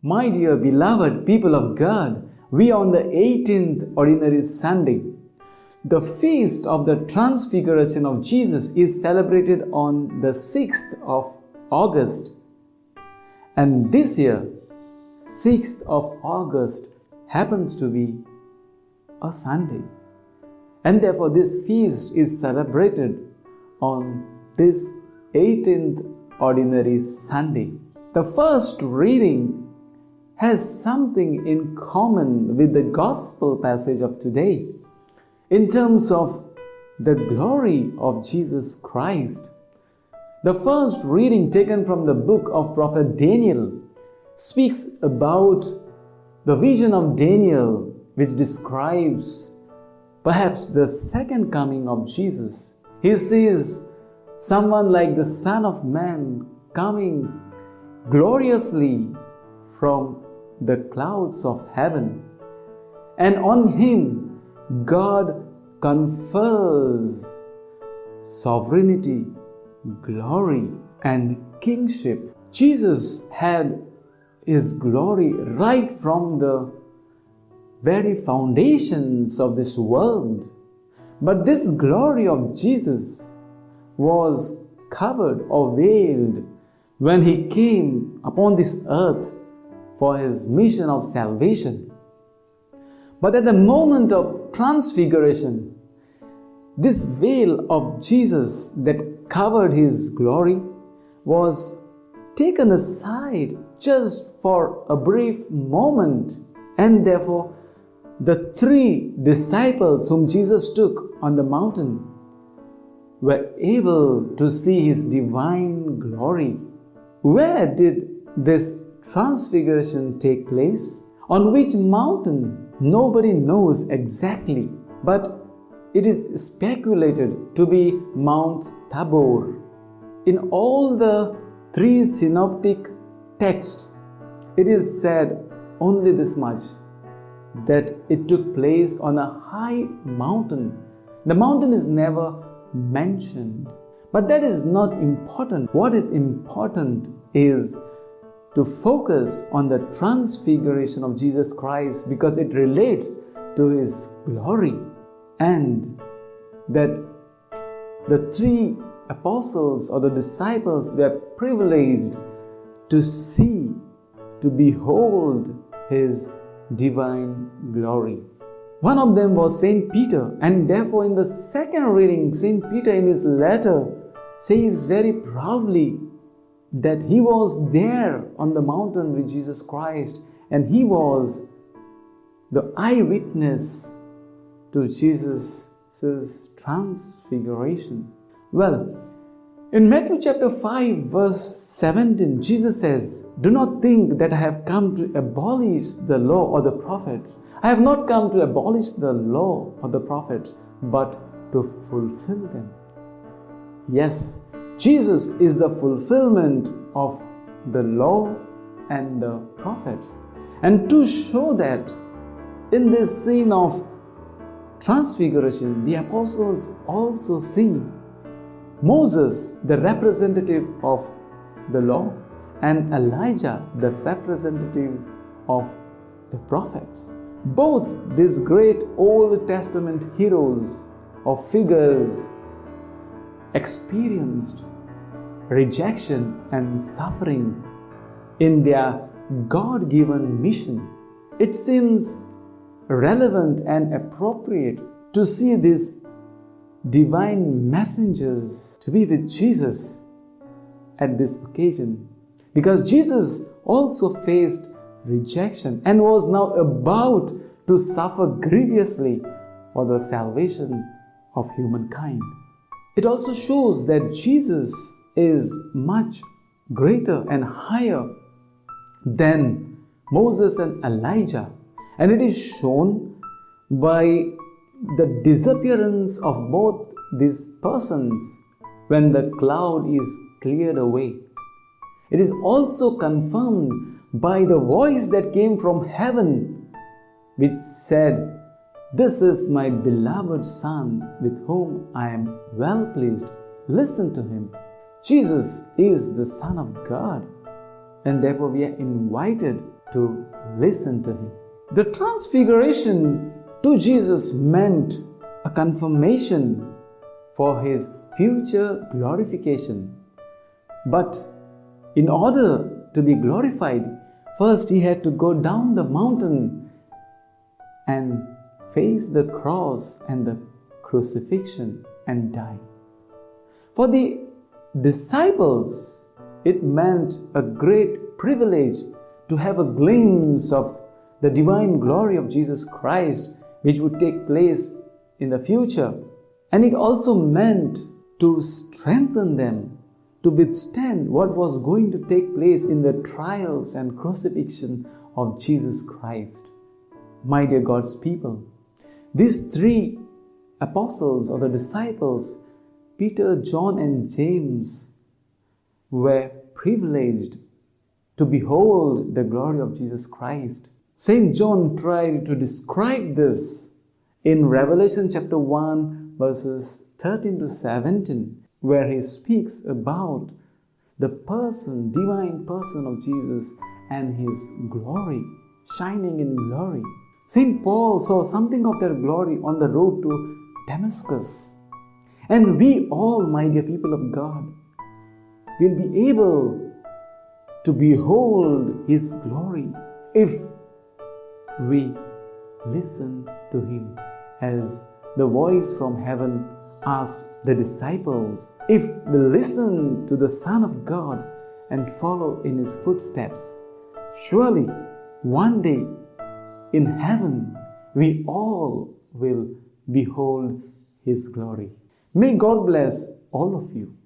My dear beloved people of God, we are on the 18th Ordinary Sunday. The Feast of the Transfiguration of Jesus is celebrated on the 6th of August. And this year, 6th of August happens to be a Sunday. And therefore this feast is celebrated on this 18th Ordinary Sunday. The first reading has something in common with the Gospel passage of today in terms of the glory of Jesus Christ. The first reading taken from the book of Prophet Daniel speaks about the vision of Daniel, which describes perhaps the second coming of Jesus. He sees someone like the Son of Man coming gloriously from the clouds of heaven, and on him God confers sovereignty, glory, and kingship. Jesus had his glory right from the very foundations of this world. But this glory of Jesus was covered or veiled when he came upon this earth for his mission of salvation. But at the moment of transfiguration, this veil of Jesus that covered his glory was taken aside just for a brief moment, and therefore the three disciples whom Jesus took on the mountain were able to see his divine glory. Where did this transfiguration take place? On which mountain? Nobody knows exactly, but it is speculated to be Mount Tabor. In all the three synoptic texts, it is said only this much, that it took place on a high mountain. The mountain is never mentioned. But that is not important. What is important is to focus on the transfiguration of Jesus Christ, because it relates to his glory, and that the three apostles or the disciples were privileged to see, to behold his divine glory. One of them was Saint Peter, and therefore in the second reading, Saint Peter in his letter says very proudly that he was there on the mountain with Jesus Christ, and he was the eyewitness to Jesus' transfiguration. Well, in Matthew chapter 5 verse 17, Jesus says, "Do not think that I have come to abolish the law or the prophets. I have not come to abolish the law or the prophets, but to fulfill them." Yes, Jesus is the fulfillment of the law and the prophets. And to show that, in this scene of transfiguration, the apostles also see Moses, the representative of the law, and Elijah, the representative of the prophets. Both these great Old Testament heroes or figures experienced rejection and suffering in their God-given mission. It seems relevant and appropriate to see these divine messengers to be with Jesus at this occasion, because Jesus also faced rejection and was now about to suffer grievously for the salvation of humankind. It also shows that Jesus is much greater and higher than Moses and Elijah, and it is shown by the disappearance of both these persons when the cloud is cleared away. It is also confirmed by the voice that came from heaven, which said, "This is my beloved Son, with whom I am well pleased. Listen to him." Jesus is the Son of God, and therefore we are invited to listen to Him. The transfiguration to Jesus meant a confirmation for His future glorification. But in order to be glorified, first He had to go down the mountain and face the cross and the crucifixion and die. For the disciples, it meant a great privilege to have a glimpse of the divine glory of Jesus Christ, which would take place in the future. And it also meant to strengthen them to withstand what was going to take place in the trials and crucifixion of Jesus Christ. My dear God's people, these three apostles or the disciples, Peter, John, and James, were privileged to behold the glory of Jesus Christ. St. John tried to describe this in Revelation chapter 1, verses 13 to 17, where he speaks about the person, divine person of Jesus and His glory, shining in glory. St. Paul saw something of that glory on the road to Damascus. And we all, my dear people of God, will be able to behold His glory if we listen to Him, as the voice from heaven asked the disciples. If we listen to the Son of God and follow in His footsteps, surely one day in heaven we all will behold His glory. May God bless all of you.